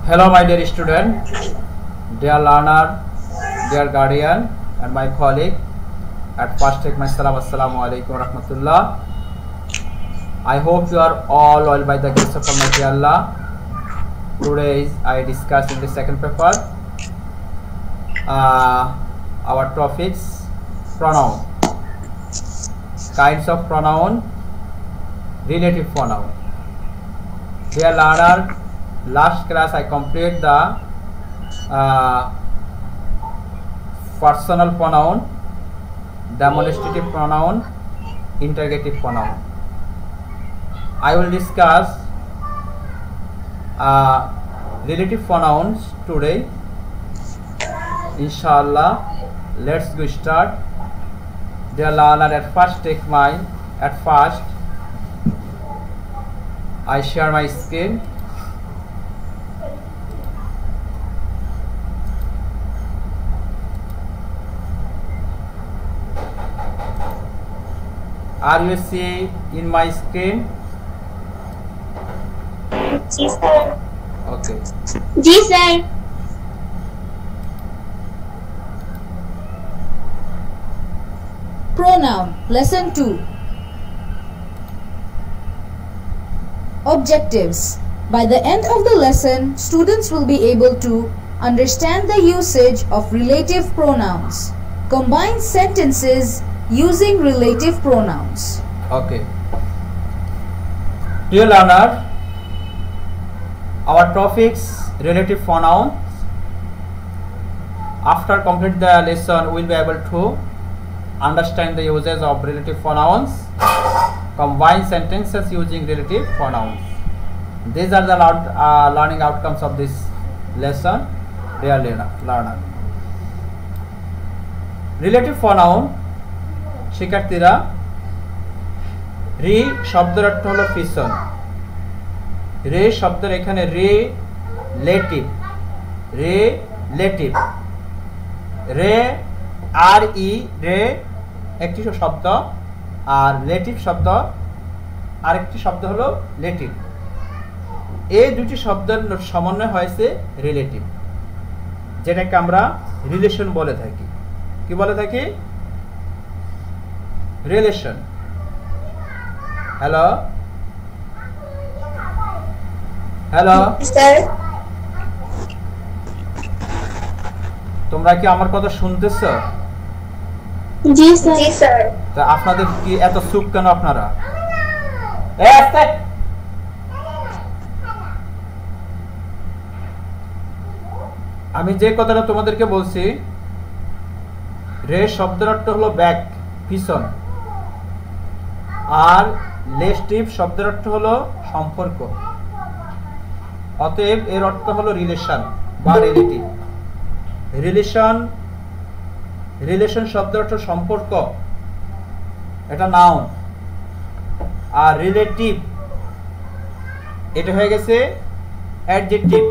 Hello, my dear student, dear learner, dear guardian, and my colleague. At first, take my salam. Assalamu alaikum wa rahmatullah. I hope you are all well by the grace of Almighty Allah. Today, I discuss in the second paper our topics: pronoun, kinds of pronoun, relative pronoun. Dear learner, last class I complete the personal pronoun, demonstrative pronoun, interrogative pronoun. I will discuss relative pronouns today. Inshallah, let's go start. Dear learner, at first I share my screen. Are you seeing in my screen? जी sir. Okay. जी sir. Pronoun, Lesson 2. Objectives. By the end of the lesson, students will be able to understand the usage of relative pronouns, combine sentences using relative pronouns. Okay. Dear learner, our topics relative pronouns. After complete the lesson, we will be able to understand the uses of relative pronouns, combine sentences using relative pronouns. These are the learning outcomes of this lesson, dear learner. Relative pronoun শিক্ষার্থীরা, রি শব্দের অর্থ হলো পিছন। রে শব্দের এখানে relative, রে আর ই রে একটি শব্দ, আর লেটিভ শব্দ আরেকটি শব্দ হলো লেটিভ। এই দুটি শব্দের সমন্বয় হয়েছে রিলেটিভ, যেটাকে আমরা রিলেশন বলে থাকি। কি বলে থাকি? রিলেশন। Hello hello sir. তোমরা কি আমার কথা শুনতেছো? जी सर. जी सर. তা আপনাদের কি এত চুপ কেন আপনারা? আমি যে কথাটা তোমাদেরকে বলছি, রে শব্দের অর্থ হলো ব্যাক, পিছন, আর লেটিভ শব্দের অর্থ হলো সম্পর্ক। অতএব এর অর্থ হলো রিলেশন বা রিলেটিভ। রিলেশন শব্দের অর্থ সম্পর্ক, এটা নাউন। আর রিলেটিভ এটা হয়ে গেছে অ্যাডজেক্টিভ।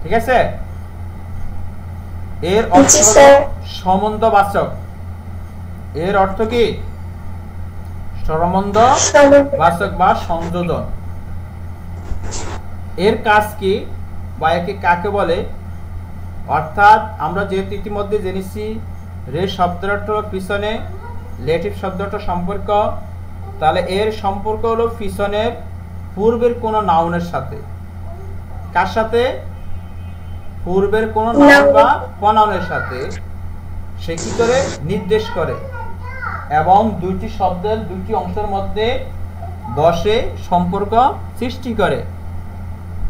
ঠিক আছে? এর অর্থ হলো সম্বন্ধবাচক। এর অর্থ কি? সম্বন্ধবাচক বা সংযোজন। এর কাজ কি বা একে কাকে বলে? অর্থাৎ আমরা যেহেতু ইতিমধ্যে জেনেছি রে শব্দের অর্থ পিছনে, লেটিভ শব্দের অর্থ সম্পর্ক, তাহলে এর সম্পর্ক হলো পিছনের পূর্বের কোন নাউনের সাথে। কার সাথে? পূর্বের কোন নাউন বা প্রনাউনের সাথে। সে কি করে? নির্দেশ করে এবং দুইটি শব্দের দুইটি অংশের মধ্যে বসে সম্পর্ক সৃষ্টি করে,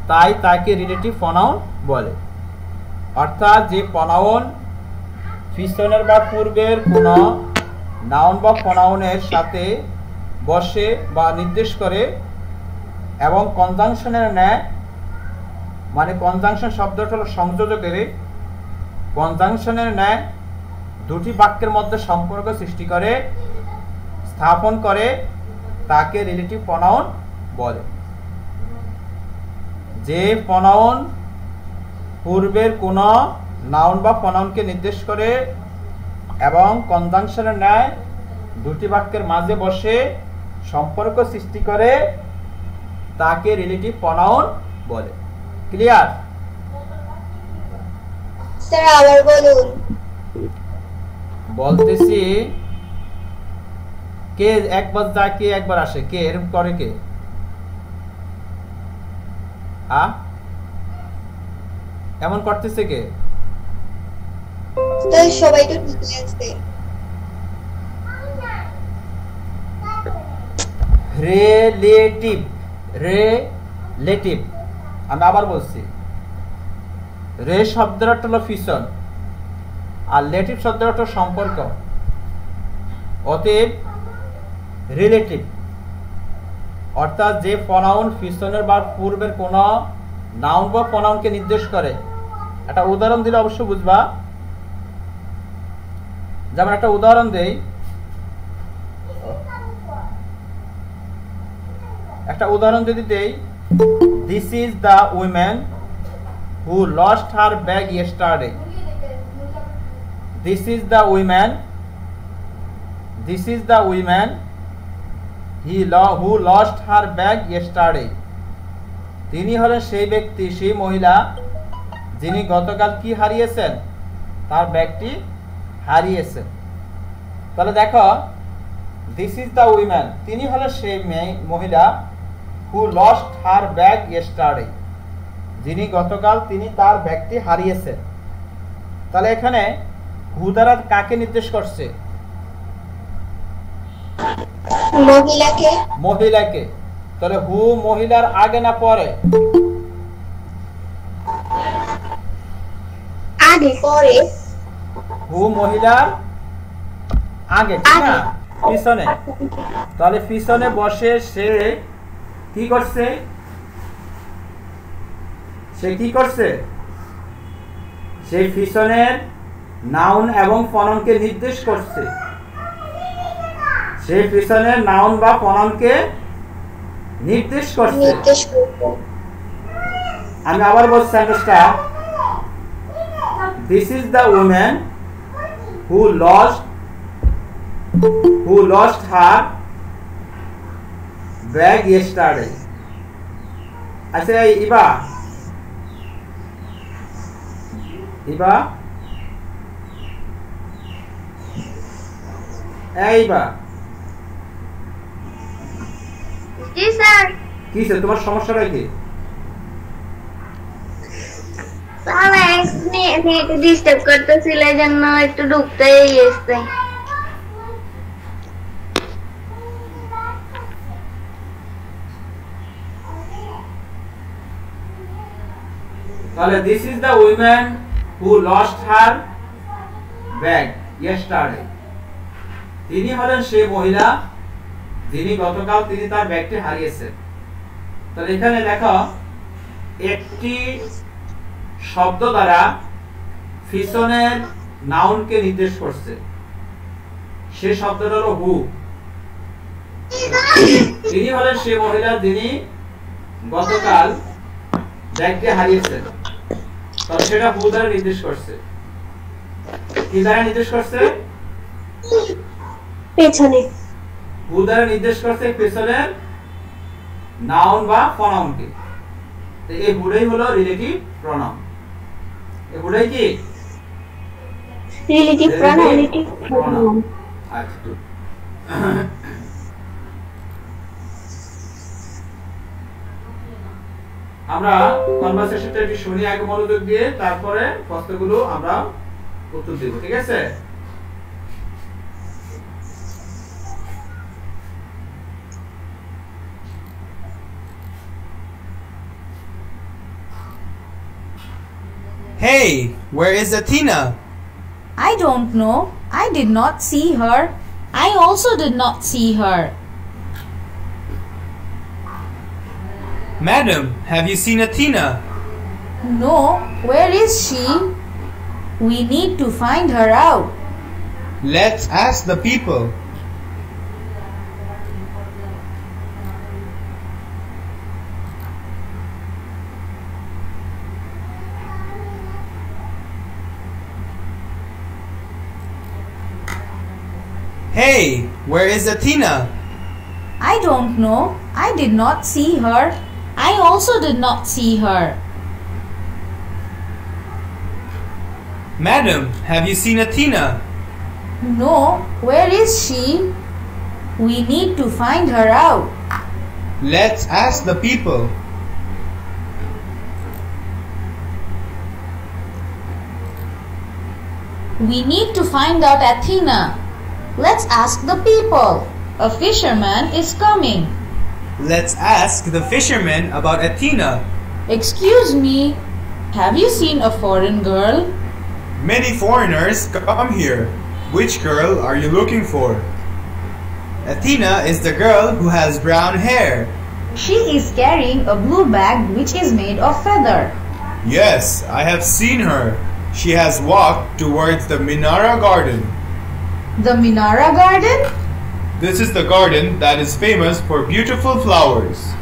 তাই তাকে রিলেটিভ প্রনাউন বলে। অর্থাৎ যে প্রনাউন পিছনের বা পূর্বের কোন নাউন বা প্রনাউনের সাথে বসে বা নির্দেশ করে এবং কনজাংশনের ন্যায়, মানে কনজাংশন শব্দটা হলো সংযোজকের, কনজাংশনের ন্যায় দুটি বাক্যের মধ্যে সম্পর্ক সৃষ্টি করে, স্থাপন করে, তাকে রিলেটিভ প্রনাউন বলে। যে প্রনাউন পূর্বের কোন নাউন বা প্রনাউনকে নির্দেশ করে এবং কনজাংশনের ন্যায় দুটি বাক্যের মাঝে বসে সম্পর্ক সৃষ্টি করে, তাকে রিলেটিভ প্রনাউন বলে। ক্লিয়ার? স্যার আবার বলুন। বলতেছি কে একবার যায় কে একবার আসে, কে এরকম করে কে? এমন করতেছে কে? তো সবাই তো ঠিক আছে। Relative, relative. আমি আবার বলছি, রে শব্দের অর্থ হলো ফিশন আর লেটিভ শব্দের অর্থ সম্পর্ক। অতএব রিলেটিভ অর্থাৎ যে প্রনাউন ফিশনের বা পূর্বের কোন নাউন বা প্রনাউনকে নির্দেশ করে। একটা উদাহরণ দিলে অবশ্য বুঝবা। যেমন একটা উদাহরণ দেই, একটা উদাহরণ যদি দেই, this is the women who lost her bag yesterday. This is the women, this is the women who lost her bag yesterday. তিনি হলেন সেই ব্যক্তি, সেই মহিলা যিনি গতকাল কি হারিয়েছেন? তার ব্যাগটি হারিয়েছেন। তাহলে দেখো, দিস ইজ দ্য উইমেন, তিনি হলেন সেই মহিলা হু লস্ট হার ব্যাগ ইয়েস্টারডে, যিনি গতকাল তিনি তার ব্যাগটি হারিয়েছেন। তাহলে এখানে হু দ্বারা কাকে নির্দেশ করছে? মহিলাকে। মহিলাকে। তাহলে হু মহিলার আগে না পরে? আগে। পরে। হু মহিলার আগে, ঠিক না? পিছনে। তাহলে পিছনে বসে সে কি করছে? সে কি করছে? সে পিছনের নাউন এবং প্রনাউনকে নির্দেশ করছে। সে পিছনের নাউন বা প্রনাউনকে নির্দেশ করছে। আমি আবার বলছি সেন্টেন্সটা, this is the women who lost her bag yesterday. আচ্ছা ইবা, ইবা, এইবা, জি স্যার। কি স্যার তোমার সমস্যাটা কি? নেট ডিস্টার্ব করতেছিল, এজন্য একটু ঢুকতে এসেছে। তাহলে this is the women who lost her bag yesterday. তিনি হলেন সেই মহিলা যিনি গতকাল তিনি তার ব্যাগটি হারিয়েছেন। তাহলে এখানে দেখো, একটি শব্দ দ্বারা পিছনের নাউনকে নির্দেশ করছে। সে শব্দটা হলো হু। তিনি হলেন সেই মহিলা যিনি গতকাল ব্যাগটি হারিয়েছেন। তাহলে সেটা হু দ্বারা নির্দেশ করছে। কি দ্বারা নির্দেশ করছে? পেছনে। হু দ্বারা নির্দেশ করছে পেছনের নাউন বা প্রনাউনকে। তো এই হুটাই হলো রিলেটিভ প্রনাউন। এই হুটাই কি? Relative pronoun. আচ্ছা, আমরা কনভারসেশনটা একটু শুনি আগে মনোযোগ দিয়ে, তারপরে প্রশ্নগুলো আমরা উত্তর দেব, ঠিক আছে? Hey, where is Athena? I don't know. I did not see her. I also did not see her. Madam, have you seen Athena? No, where is she? We need to find her out. Let's ask the people. Hey, where is Athena? I don't know. I did not see her. I also did not see her. Madam, have you seen Athena? No, where is she? We need to find her out. Let's ask the people. We need to find out Athena. Let's ask the people. A fisherman is coming. Let's ask the fishermen about Athena. Excuse me, have you seen a foreign girl? Many foreigners come here. Which girl are you looking for? Athena is the girl who has brown hair. She is carrying a blue bag which is made of feather. Yes, I have seen her. She has walked towards the Minara garden. The Minara garden? This is the garden that is famous for beautiful flowers.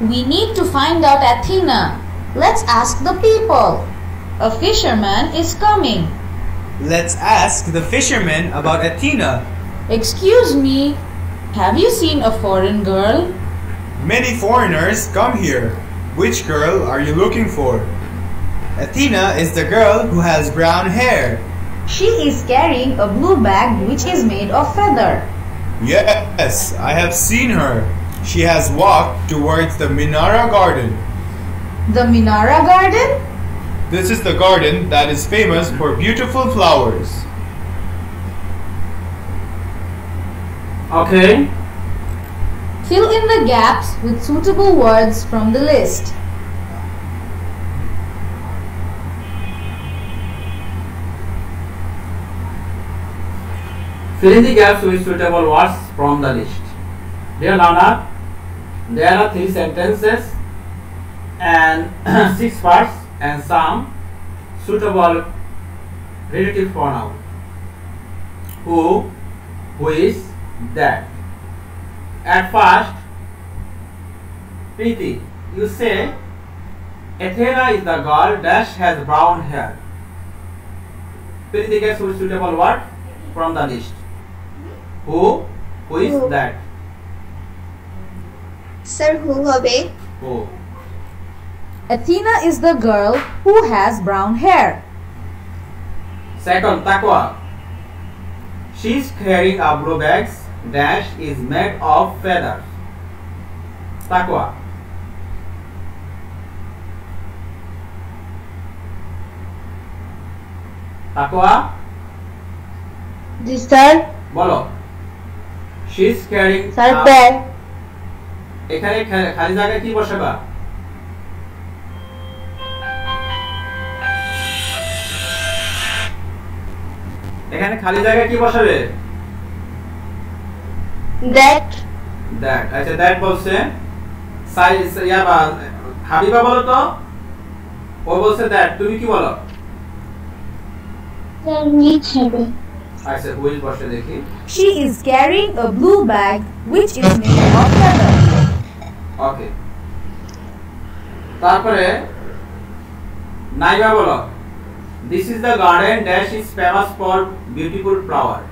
We need to find out Athena. Let's ask the people. A fisherman is coming. Let's ask the fishermen about Athena. Excuse me, have you seen a foreign girl? Many foreigners come here. Which girl are you looking for? Athena is the girl who has brown hair. She is carrying a blue bag which is made of feather. Yes, I have seen her. She has walked towards the Minara garden. The Minara garden? This is the garden that is famous for beautiful flowers. Okay. Fill in the gaps with suitable words from the list. Fill in the gaps with suitable words from the list. Dear learner, there are 3 sentences and 6 words and some suitable relative pronoun. Who, which, that. At first, Preeti, you say Athena is the girl dash has brown hair. Fill in the gaps with suitable word from the list. Who is that? Sir, who hobe? Who. Athena is the girl who has brown hair. Second, Taqwa. She is carrying a blue bag dash is made of feathers. Taqwa. Taqwa, Ji sir. বলো। She is carrying Sir, bag. এখানে খালি জায়গায় কি বসাবা? এখানে খালি জায়গায় কি বসাবে? That. That. আচ্ছা, that বলছে সাইজ ইয়াবা হাবিবা বলো তো। ও বলছে that, তুমি কি বলো? Sir, which hobe? আচ্ছা, হুইল বসে দেখি। She is carrying a blue bag which is made of feather. ওকে। তারপরে নাইবা বলো This is the garden dash is famous for beautiful flowers.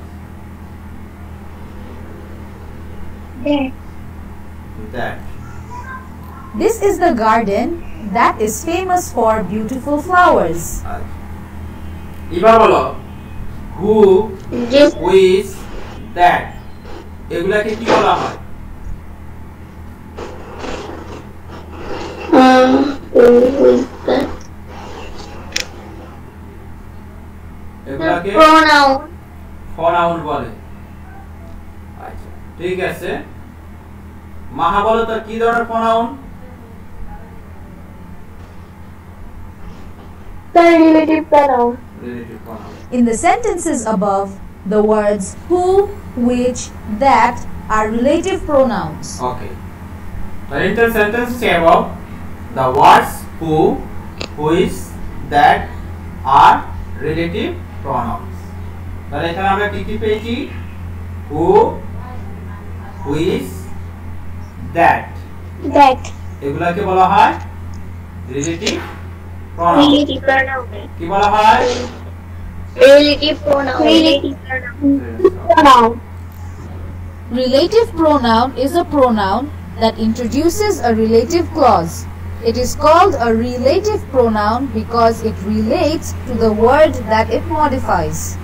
That. This is the garden that is famous for beautiful flowers. এবার বলো who, Yes. which, that. এগুলাকে কি বলা হয়? Who is that? এগুলাকে Pronoun. pronoun বলে। আচ্ছা, ঠিক আছে। মাহা বলো তো কি ধরনের pronoun? Sir, relative pronoun. Relative pronoun. In the sentences above, the words who, which, that are relative pronouns. Okay. The entire sentence above, the words who, which, that are relative pronouns. তাহলে এখানে আমরা কি কি পেয়েছি? Who, which, that. That. এগুলাকে বলা হয় relative pronoun. Relative pronoun. কি বলা হয়? Relative pronoun. Relative pronoun. Relative pronoun is a pronoun that introduces a relative clause. It is called a relative pronoun because it relates to the word that it modifies.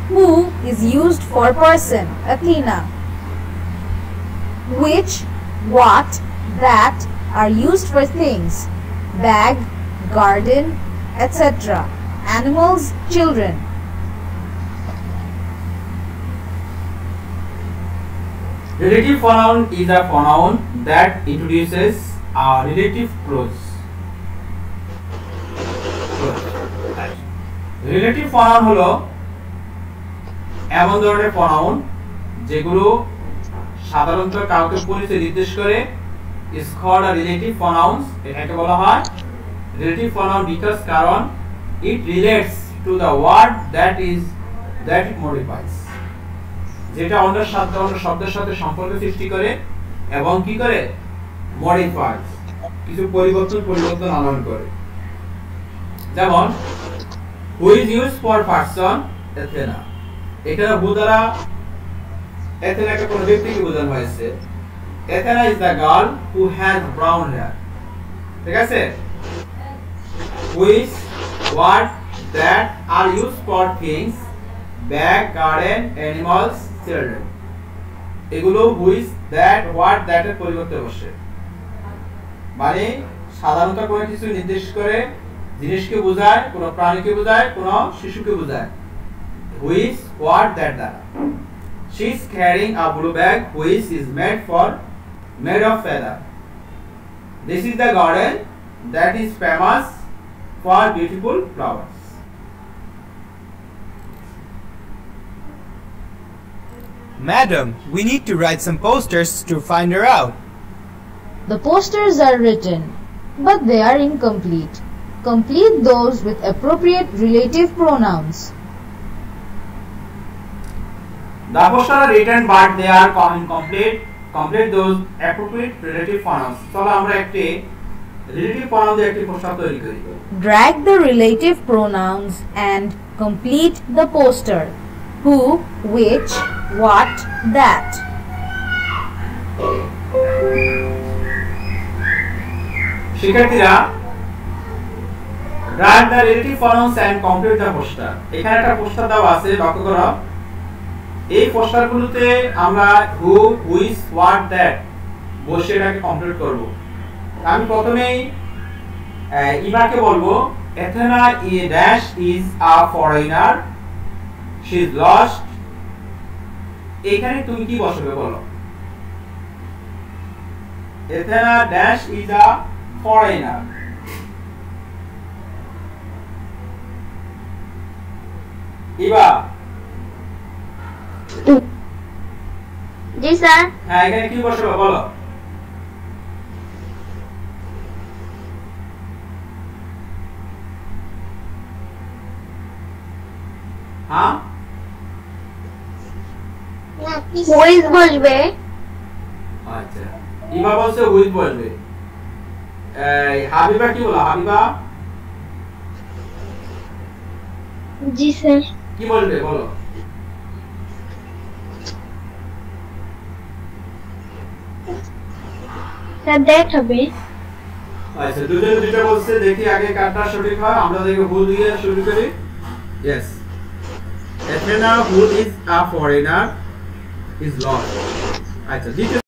Who is used for person, Athena. Which, what, that are used for things, bag, garden, etc. Animals, children. Relative pronoun is a pronoun that introduces a relative clause. Relative pronoun হলো এমন ধরনের pronoun যেগুলো সাধারণত কাউকে পরিচয় নির্দেশ করে is called a relative pronouns. এটাকে বলা হয় relative pronoun because কারণ it relates to the word that it modifies. যেটা অন্য শব্দের সাথে সম্পর্ক সৃষ্টি করে এবং কি করে মডিফাইজ কিছু পরিবর্তন আনয়ন করে। যেমন who is used for person Athena, এখানে who দ্বারা Athena-কে কোন ব্যক্তিকে বোঝানো হয়েছে। Athena is the girl who has brown hair, ঠিক আছে। which, what, that are used for things, bag, garden, animals, children. এগুলো which, that, what, that এর পরিবর্তে বসে, মানে সাধারণত কোনো কিছু নির্দেশ করে, জিনিসকে বোঝায়, কোনো প্রাণীকে বোঝায়, কোনো শিশুকে বোঝায়। which, what, that দ্বারা। She is carrying a blue bag which is made of feather. This is the garden that is famous for beautiful flowers. Madam, we need to write some posters to find her out. The posters are written, but they are incomplete. Complete those with appropriate relative pronouns. The posters are written but they are incomplete. Complete those appropriate relative pronouns. চলো আমরা একটি relative pronoun দিয়ে একটি poster তৈরি করি। Drag the relative pronouns and complete the poster. Who, which, what, that. শিক্ষার্থীরা drag the relative pronouns and complete the poster. এখানে একটা পোস্টার দেওয়া আছে, লক্ষ্য করো। এই পোস্টারগুলোতে আমরা who, which, what, that বসে এটাকে কমপ্লিট করব। আমি প্রথমেই ইভাকে বলবো Athena is a foreigner, she is lost। এখানে তুমি কি বসাবে বলো? Athena is a foreigner। Eva G sir. হ্যাঁ, এখানে কি বসাবে বলো? হ্যাঁ, হুইজ বসবে। আচ্ছা, ইভা বলছে হুইজ বসবে। হাবিবা কি বলো? হাবিবা জি স্যার। কি বলবে বলো? স্যার দ্যাট হবে। আচ্ছা, দুজনে দুটো বলছে, দেখি আগে কারটা সঠিক হয়। আমরা দেখো who দিয়ে শুরু করি। Yes, Athena who is a foreigner is lost। আচ্ছা, দ্বিতীয়